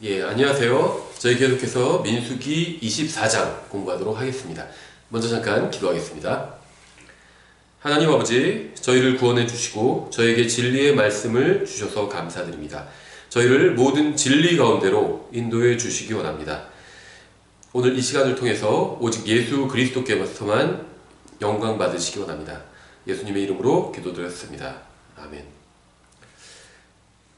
안녕하세요. 저희 계속해서 민수기 24장 공부하도록 하겠습니다. 먼저 잠깐 기도하겠습니다. 하나님 아버지, 저희를 구원해 주시고 저에게 진리의 말씀을 주셔서 감사드립니다. 저희를 모든 진리 가운데로 인도해 주시기 원합니다. 오늘 이 시간을 통해서 오직 예수 그리스도께서만 영광 받으시기 원합니다. 예수님의 이름으로 기도드렸습니다. 아멘.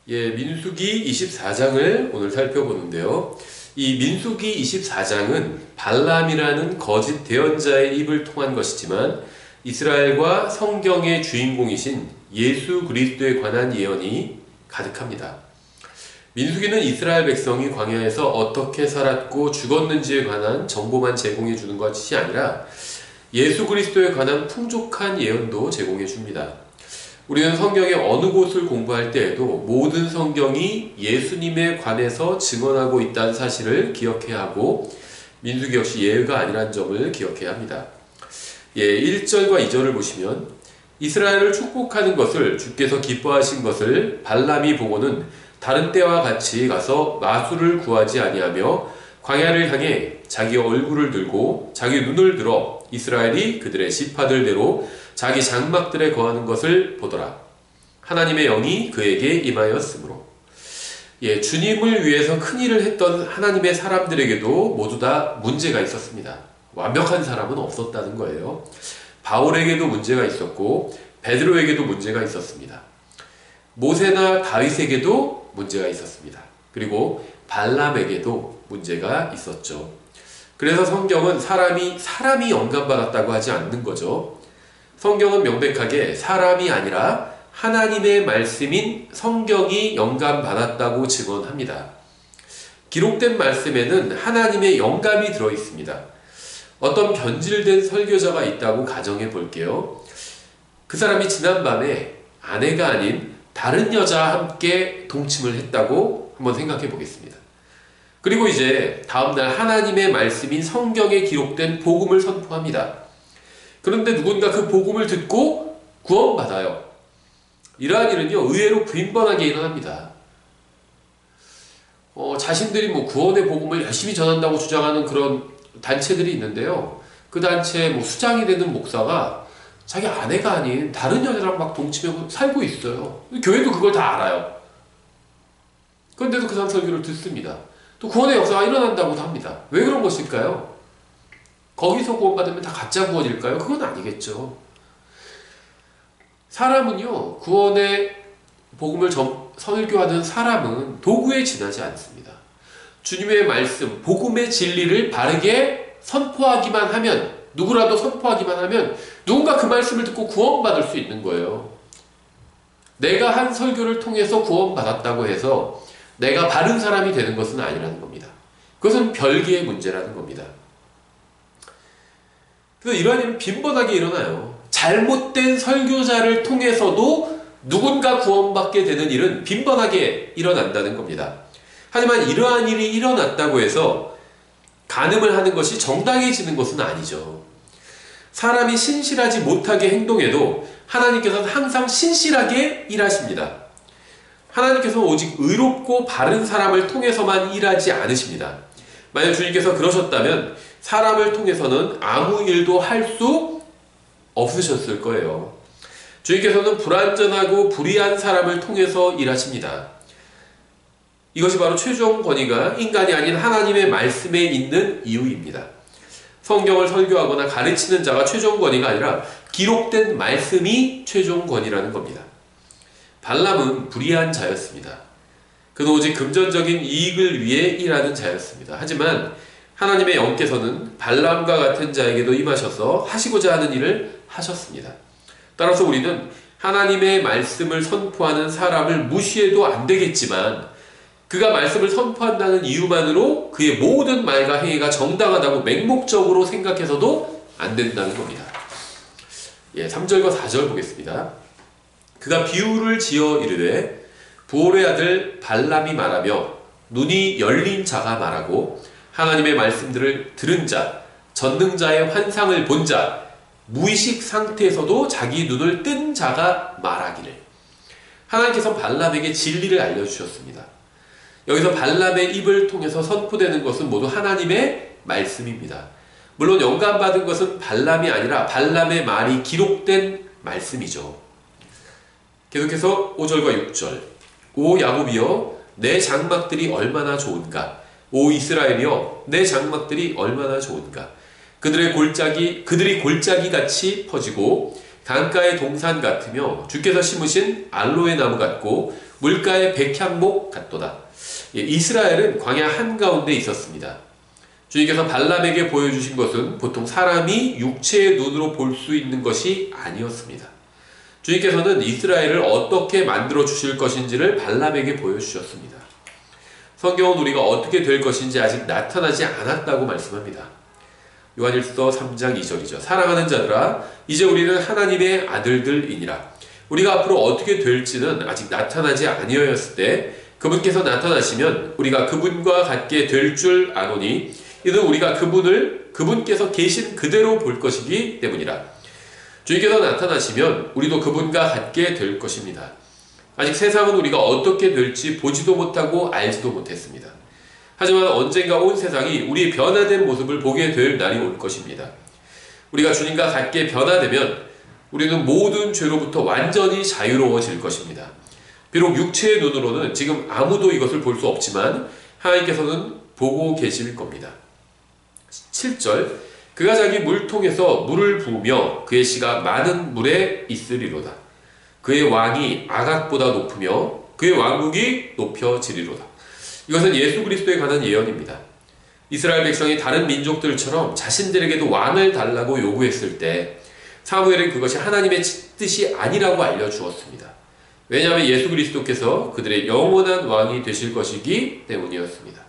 민수기 24장을 오늘 살펴보는데요. 이 민수기 24장은 발람이라는 거짓 대언자의 입을 통한 것이지만 이스라엘과 성경의 주인공이신 예수 그리스도에 관한 예언이 가득합니다. 민수기는 이스라엘 백성이 광야에서 어떻게 살았고 죽었는지에 관한 정보만 제공해 주는 것이 아니라 예수 그리스도에 관한 풍족한 예언도 제공해 줍니다. 우리는 성경의 어느 곳을 공부할 때에도 모든 성경이 예수님에 관해서 증언하고 있다는 사실을 기억해야 하고 민수기 역시 예외가 아니라는 점을 기억해야 합니다. 1절과 2절을 보시면 이스라엘을 축복하는 것을 주께서 기뻐하신 것을 발람이 보고는 다른 때와 같이 가서 마술을 구하지 아니하며 광야를 향해 자기 얼굴을 들고 자기 눈을 들어 이스라엘이 그들의 지파들대로 자기 장막들에 거하는 것을 보더라. 하나님의 영이 그에게 임하였으므로. 주님을 위해서 큰 일을 했던 하나님의 사람들에게도 모두 다 문제가 있었습니다. 완벽한 사람은 없었다는 거예요. 바울에게도 문제가 있었고 베드로에게도 문제가 있었습니다. 모세나 다윗에게도 문제가 있었습니다. 그리고 발람에게도 문제가 있었죠. 그래서 성경은 사람이 영감받았다고 하지 않는 거죠. 성경은 명백하게 사람이 아니라 하나님의 말씀인 성경이 영감받았다고 증언합니다. 기록된 말씀에는 하나님의 영감이 들어있습니다. 어떤 변질된 설교자가 있다고 가정해 볼게요. 그 사람이 지난밤에 아내가 아닌 다른 여자와 함께 동침을 했다고 한번 생각해 보겠습니다. 그리고 이제 다음날 하나님의 말씀인 성경에 기록된 복음을 선포합니다. 그런데 누군가 그 복음을 듣고 구원받아요. 이러한 일은요, 의외로 빈번하게 일어납니다. 자신들이 구원의 복음을 열심히 전한다고 주장하는 그런 단체들이 있는데요. 그 단체의 수장이 되는 목사가 자기 아내가 아닌 다른 여자랑 막 동침하고 살고 있어요. 교회도 그걸 다 알아요. 그런데도 그 사람 설교를 듣습니다. 또 구원의 역사가 일어난다고도 합니다. 왜 그런 것일까요? 거기서 구원받으면 다 가짜 구원일까요? 그건 아니겠죠. 사람은요, 구원의 복음을 설교하는 사람은 도구에 지나지 않습니다. 주님의 말씀, 복음의 진리를 바르게 선포하기만 하면, 누구라도 선포하기만 하면 누군가 그 말씀을 듣고 구원받을 수 있는 거예요. 내가 한 설교를 통해서 구원받았다고 해서 내가 바른 사람이 되는 것은 아니라는 겁니다. 그것은 별개의 문제라는 겁니다. 그래서 이러한 일은 빈번하게 일어나요. 잘못된 설교자를 통해서도 누군가 구원받게 되는 일은 빈번하게 일어난다는 겁니다. 하지만 이러한 일이 일어났다고 해서 간음을 하는 것이 정당해지는 것은 아니죠. 사람이 신실하지 못하게 행동해도 하나님께서는 항상 신실하게 일하십니다. 하나님께서는 오직 의롭고 바른 사람을 통해서만 일하지 않으십니다. 만약 주님께서 그러셨다면 사람을 통해서는 아무 일도 할 수 없으셨을 거예요. 주님께서는 불완전하고 불의한 사람을 통해서 일하십니다. 이것이 바로 최종 권위가 인간이 아닌 하나님의 말씀에 있는 이유입니다. 성경을 설교하거나 가르치는 자가 최종 권위가 아니라 기록된 말씀이 최종 권위라는 겁니다. 발람은 불의한 자였습니다. 그는 오직 금전적인 이익을 위해 일하는 자였습니다. 하지만 하나님의 영께서는 발람과 같은 자에게도 임하셔서 하시고자 하는 일을 하셨습니다. 따라서 우리는 하나님의 말씀을 선포하는 사람을 무시해도 안 되겠지만 그가 말씀을 선포한다는 이유만으로 그의 모든 말과 행위가 정당하다고 맹목적으로 생각해서도 안 된다는 겁니다. 3절과 4절 보겠습니다. 그가 비유를 지어 이르되 부올의 아들 발람이 말하며 눈이 열린 자가 말하고 하나님의 말씀들을 들은 자, 전능자의 환상을 본 자, 무의식 상태에서도 자기 눈을 뜬 자가 말하기를. 하나님께서 발람에게 진리를 알려주셨습니다. 여기서 발람의 입을 통해서 선포되는 것은 모두 하나님의 말씀입니다. 물론 영감받은 것은 발람이 아니라 발람의 말이 기록된 말씀이죠. 계속해서 5절과 6절. 오 야곱이여 내 장막들이 얼마나 좋은가. 오 이스라엘이여 내 장막들이 얼마나 좋은가. 그들이 골짜기 같이 퍼지고 강가의 동산 같으며 주께서 심으신 알로에 나무 같고 물가의 백향목 같도다. 이스라엘은 광야 한가운데 있었습니다. 주님께서 발람에게 보여주신 것은 보통 사람이 육체의 눈으로 볼 수 있는 것이 아니었습니다. 주님께서는 이스라엘을 어떻게 만들어 주실 것인지를 발람에게 보여주셨습니다. 성경은 우리가 어떻게 될 것인지 아직 나타나지 않았다고 말씀합니다. 요한일서 3장 2절이죠. 사랑하는 자들아 이제 우리는 하나님의 아들들이니라. 우리가 앞으로 어떻게 될지는 아직 나타나지 아니하였을 때 그분께서 나타나시면 우리가 그분과 같게 될 줄 아노니 이는 우리가 그분께서 계신 그대로 볼 것이기 때문이라. 주님께서 나타나시면 우리도 그분과 같게 될 것입니다. 아직 세상은 우리가 어떻게 될지 보지도 못하고 알지도 못했습니다. 하지만 언젠가 온 세상이 우리의 변화된 모습을 보게 될 날이 올 것입니다. 우리가 주님과 같게 변화되면 우리는 모든 죄로부터 완전히 자유로워질 것입니다. 비록 육체의 눈으로는 지금 아무도 이것을 볼 수 없지만 하나님께서는 보고 계실 겁니다. 7절 그가 자기 물통에서 물을 부으며 그의 씨가 많은 물에 있으리로다. 그의 왕이 아각보다 높으며 그의 왕국이 높여지리로다. 이것은 예수 그리스도에 관한 예언입니다. 이스라엘 백성이 다른 민족들처럼 자신들에게도 왕을 달라고 요구했을 때 사무엘은 그것이 하나님의 뜻이 아니라고 알려주었습니다. 왜냐하면 예수 그리스도께서 그들의 영원한 왕이 되실 것이기 때문이었습니다.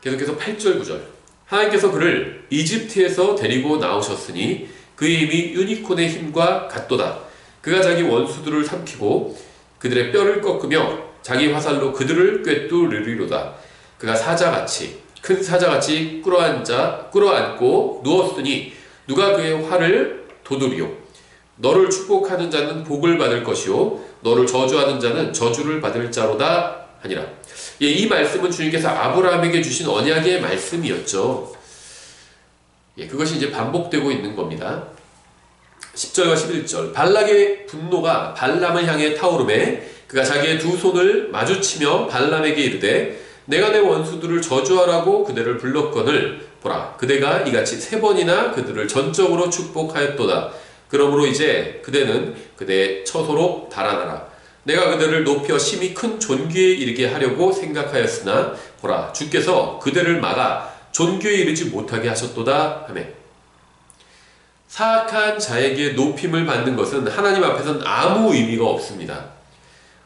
계속해서 8절 9절 하나님께서 그를 이집트에서 데리고 나오셨으니 그의 힘이 유니콘의 힘과 같도다. 그가 자기 원수들을 삼키고 그들의 뼈를 꺾으며 자기 화살로 그들을 꿰뚫으리로다. 그가 사자같이 큰 사자같이 끌어안고 누웠으니 누가 그의 활을 도두리요. 너를 축복하는 자는 복을 받을 것이요 너를 저주하는 자는 저주를 받을 자로다 하니라. 이 말씀은 주님께서 아브라함에게 주신 언약의 말씀이었죠. 그것이 이제 반복되고 있는 겁니다. 10절과 11절 발락의 분노가 발람을 향해 타오르매 그가 자기의 두 손을 마주치며 발람에게 이르되 내가 내 원수들을 저주하라고 그대를 불렀거늘 보라 그대가 이같이 3번이나 그들을 전적으로 축복하였도다. 그러므로 이제 그대는 그대의 처소로 달아나라. 내가 그들을 높여 심히 큰 존귀에 이르게 하려고 생각하였으나 보라 주께서 그대를 막아 존귀에 이르지 못하게 하셨도다 하며 사악한 자에게 높임을 받는 것은 하나님 앞에서는 아무 의미가 없습니다.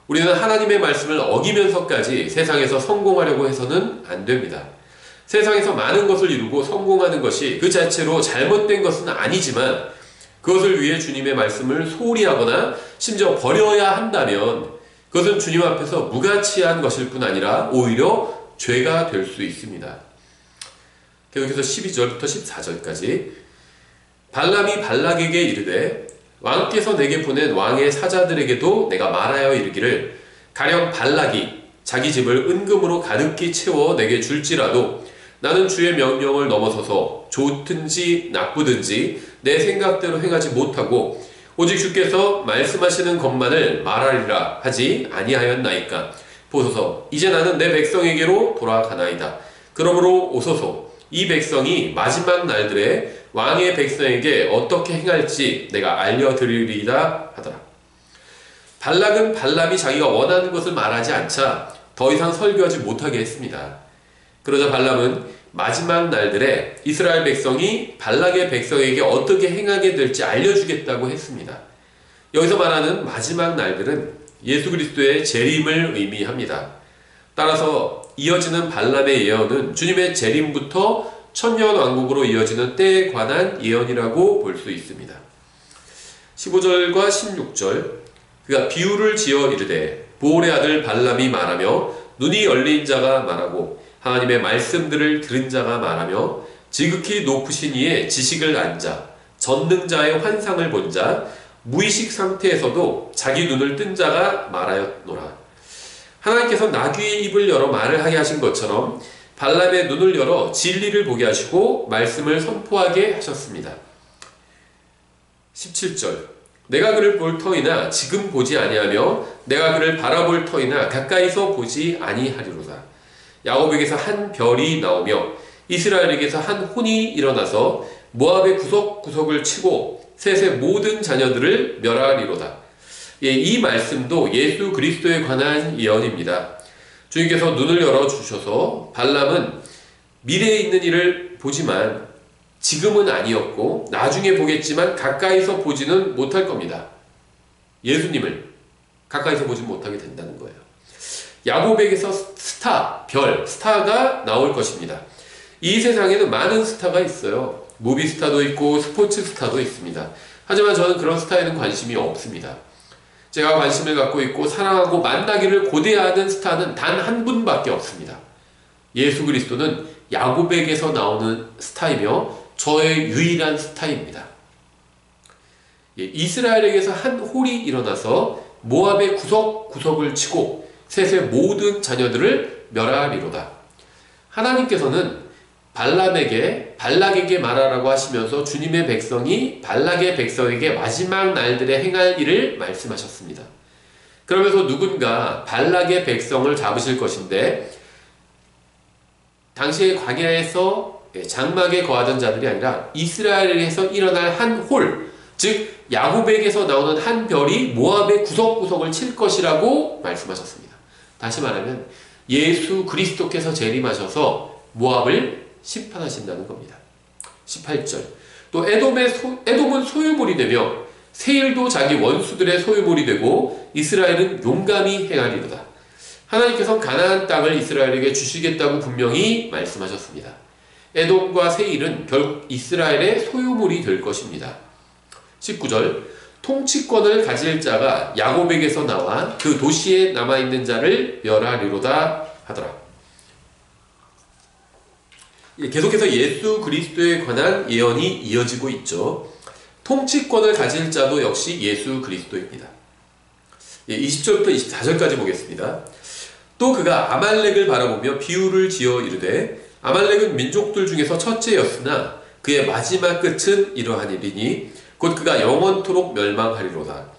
우리는 하나님의 말씀을 어기면서까지 세상에서 성공하려고 해서는 안 됩니다. 세상에서 많은 것을 이루고 성공하는 것이 그 자체로 잘못된 것은 아니지만 그것을 위해 주님의 말씀을 소홀히 하거나 심지어 버려야 한다면 그것은 주님 앞에서 무가치한 것일 뿐 아니라 오히려 죄가 될 수 있습니다. 계속해서 12절부터 14절까지 발람이 발락에게 이르되 왕께서 내게 보낸 왕의 사자들에게도 내가 말하여 이르기를 가령 발락이 자기 집을 은금으로 가득히 채워 내게 줄지라도 나는 주의 명령을 넘어서서 좋든지 나쁘든지 내 생각대로 행하지 못하고 오직 주께서 말씀하시는 것만을 말하리라 하지 아니하였나이까. 보소서 이제 나는 내 백성에게로 돌아가나이다. 그러므로 오소서 이 백성이 마지막 날들에 왕의 백성에게 어떻게 행할지 내가 알려드리리이다 하더라. 발락은 발람이 자기가 원하는 것을 말하지 않자 더 이상 설교하지 못하게 했습니다. 그러자 발람은 마지막 날들에 이스라엘 백성이 발락의 백성에게 어떻게 행하게 될지 알려주겠다고 했습니다. 여기서 말하는 마지막 날들은 예수 그리스도의 재림을 의미합니다. 따라서 이어지는 발람의 예언은 주님의 재림부터 천년왕국으로 이어지는 때에 관한 예언이라고 볼 수 있습니다. 15절과 16절 그가 비유를 지어 이르되 보올의 아들 발람이 말하며 눈이 열린 자가 말하고 하나님의 말씀들을 들은 자가 말하며 지극히 높으신 이의 지식을 안 자, 전능자의 환상을 본 자, 무의식 상태에서도 자기 눈을 뜬 자가 말하였노라. 하나님께서 나귀의 입을 열어 말을 하게 하신 것처럼 발람의 눈을 열어 진리를 보게 하시고 말씀을 선포하게 하셨습니다. 17절 내가 그를 볼 터이나 지금 보지 아니하며 내가 그를 바라볼 터이나 가까이서 보지 아니하리로다. 야곱에게서 한 별이 나오며 이스라엘에게서 한 혼이 일어나서 모압의 구석구석을 치고 셋의 모든 자녀들을 멸하리로다. 이 말씀도 예수 그리스도에 관한 예언입니다. 주님께서 눈을 열어주셔서 발람은 미래에 있는 일을 보지만 지금은 아니었고 나중에 보겠지만 가까이서 보지는 못할 겁니다. 예수님을 가까이서 보지 못하게 된다는 거예요. 야곱에게서 스타가 나올 것입니다. 이 세상에는 많은 스타가 있어요. 무비 스타도 있고 스포츠 스타도 있습니다. 하지만 저는 그런 스타에는 관심이 없습니다. 제가 관심을 갖고 있고 사랑하고 만나기를 고대하는 스타는 단 한 분밖에 없습니다. 예수 그리스도는 야곱에게서 나오는 스타이며 저의 유일한 스타입니다. 이스라엘에게서 한 홀이 일어나서 모압의 구석구석을 치고 셋의 모든 자녀들을 멸하리로다. 하나님께서는 발락에게 말하라고 하시면서 주님의 백성이 발락의 백성에게 마지막 날들에 행할 일을 말씀하셨습니다. 그러면서 누군가 발락의 백성을 잡으실 것인데 당시의 광야에서 장막에 거하던 자들이 아니라 이스라엘에서 일어날 한 홀, 즉 야곱에게서 나오는 한 별이 모압의 구석구석을 칠 것이라고 말씀하셨습니다. 다시 말하면 예수 그리스도께서 재림하셔서 모압을 심판하신다는 겁니다. 18절 또 에돔은 소유물이 되며 세일도 자기 원수들의 소유물이 되고 이스라엘은 용감히 행하리로다. 하나님께서 가나안 땅을 이스라엘에게 주시겠다고 분명히 말씀하셨습니다. 에돔과 세일은 결국 이스라엘의 소유물이 될 것입니다. 19절 통치권을 가질 자가 야곱에게서 나와 그 도시에 남아있는 자를 멸하리로다 하더라. 계속해서 예수 그리스도에 관한 예언이 이어지고 있죠. 통치권을 가질 자도 역시 예수 그리스도입니다. 20절부터 24절까지 보겠습니다. 또 그가 아말렉을 바라보며 비유를 지어 이르되 아말렉은 민족들 중에서 첫째였으나 그의 마지막 끝은 이러하니니 곧 그가 영원토록 멸망하리로다.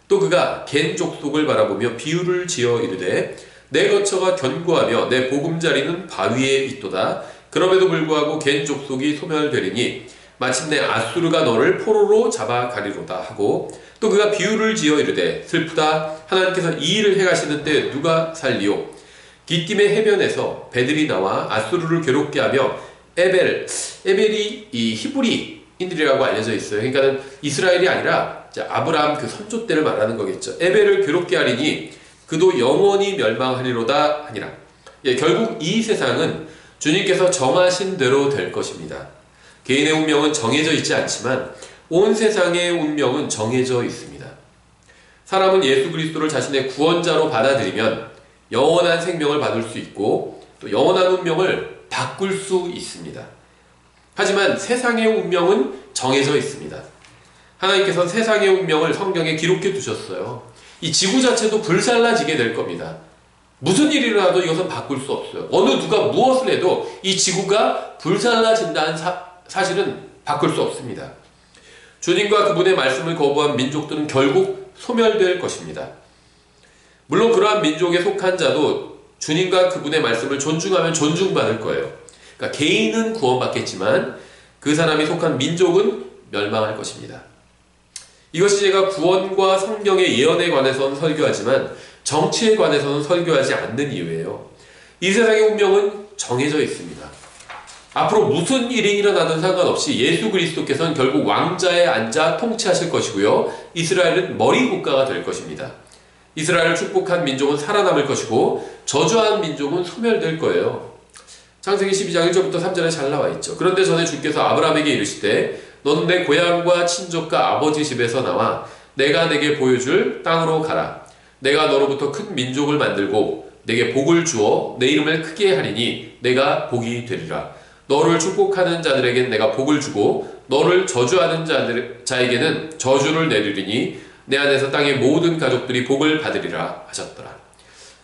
또 그가 겐 족속을 바라보며 비유를 지어 이르되 내 거처가 견고하며 내 보금자리는 바위에 있도다. 그럼에도 불구하고 겐 족속이 소멸되리니 마침내 아수르가 너를 포로로 잡아가리로다 하고 또 그가 비유를 지어 이르되 슬프다. 하나님께서 이 일을 행하시는 때 누가 살리오. 기띔의 해변에서 배들이 나와 아수르를 괴롭게 하며 에벨이 이 히브리인들이라고 알려져 있어요. 그러니까는 이스라엘이 아니라 아브라함 그 선조 때를 말하는 거겠죠. 에벨을 괴롭게 하리니 그도 영원히 멸망하리로다 하니라. 결국 이 세상은 주님께서 정하신 대로 될 것입니다. 개인의 운명은 정해져 있지 않지만 온 세상의 운명은 정해져 있습니다. 사람은 예수 그리스도를 자신의 구원자로 받아들이면 영원한 생명을 받을 수 있고 또 영원한 운명을 바꿀 수 있습니다. 하지만 세상의 운명은 정해져 있습니다. 하나님께서 세상의 운명을 성경에 기록해 두셨어요. 이 지구 자체도 불살라지게 될 겁니다. 무슨 일이 일어나도 이것은 바꿀 수 없어요. 어느 누가 무엇을 해도 이 지구가 불살라진다는 사실은 바꿀 수 없습니다. 주님과 그분의 말씀을 거부한 민족들은 결국 소멸될 것입니다. 물론 그러한 민족에 속한 자도 주님과 그분의 말씀을 존중하면 존중받을 거예요. 그러니까 개인은 구원받겠지만 그 사람이 속한 민족은 멸망할 것입니다. 이것이 제가 구원과 성경의 예언에 관해서는 설교하지만 정치에 관해서는 설교하지 않는 이유예요. 이 세상의 운명은 정해져 있습니다. 앞으로 무슨 일이 일어나든 상관없이 예수 그리스도께서는 결국 왕자에 앉아 통치하실 것이고요. 이스라엘은 머리 국가가 될 것입니다. 이스라엘을 축복한 민족은 살아남을 것이고 저주한 민족은 소멸될 거예요. 창세기 12장 1절부터 3절에 잘 나와 있죠. 그런데 전에 주께서 아브라함에게 이르시되 너는 내 고향과 친족과 아버지 집에서 나와 내가 내게 보여줄 땅으로 가라. 내가 너로부터 큰 민족을 만들고 내게 복을 주어 내 이름을 크게 하리니 내가 복이 되리라. 너를 축복하는 자들에게는 내가 복을 주고 너를 저주하는 자에게는 저주를 내리리니 내 안에서 땅의 모든 가족들이 복을 받으리라 하셨더라.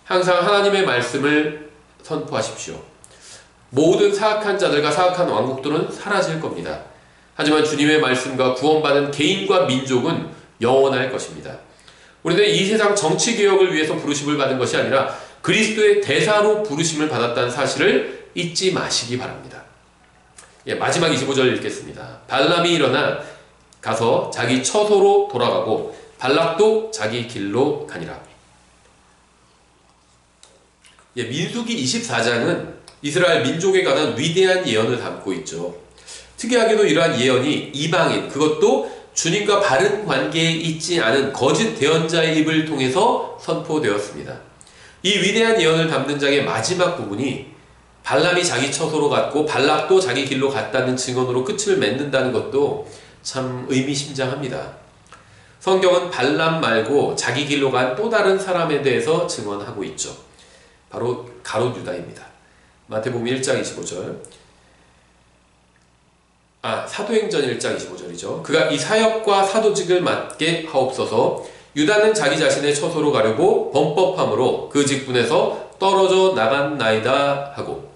항상 하나님의 말씀을 선포하십시오. 모든 사악한 자들과 사악한 왕국들은 사라질 겁니다. 하지만 주님의 말씀과 구원받은 개인과 민족은 영원할 것입니다. 우리는 이 세상 정치개혁을 위해서 부르심을 받은 것이 아니라 그리스도의 대사로 부르심을 받았다는 사실을 잊지 마시기 바랍니다. 마지막 25절 읽겠습니다. 발람이 일어나 가서 자기 처소로 돌아가고 발락도 자기 길로 가니라. 민수기 24장은 이스라엘 민족에 관한 위대한 예언을 담고 있죠. 특이하게도 이러한 예언이 이방인, 그것도 주님과 바른 관계에 있지 않은 거짓 대언자의 입을 통해서 선포되었습니다. 이 위대한 예언을 담는 장의 마지막 부분이 발람이 자기 처소로 갔고 발락도 자기 길로 갔다는 증언으로 끝을 맺는다는 것도 참 의미심장합니다. 성경은 발람 말고 자기 길로 간 또 다른 사람에 대해서 증언하고 있죠. 바로 가룟 유다입니다. 마태복음 1장 25절. 사도행전 1장 25절이죠. 그가 이 사역과 사도직을 맡게 하옵소서. 유다는 자기 자신의 처소로 가려고 범법함으로 그 직분에서 떨어져 나갔나이다 하고,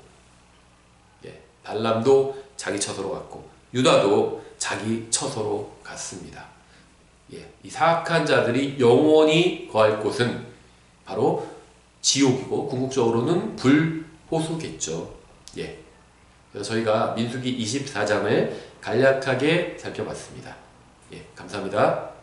발람도 자기 처소로 갔고 유다도 자기 처소로 갔습니다. 이 사악한 자들이 영원히 거할 곳은 바로 지옥이고 궁극적으로는 불호수겠죠. 그래서 저희가 민수기 24장을 간략하게 살펴봤습니다. 감사합니다.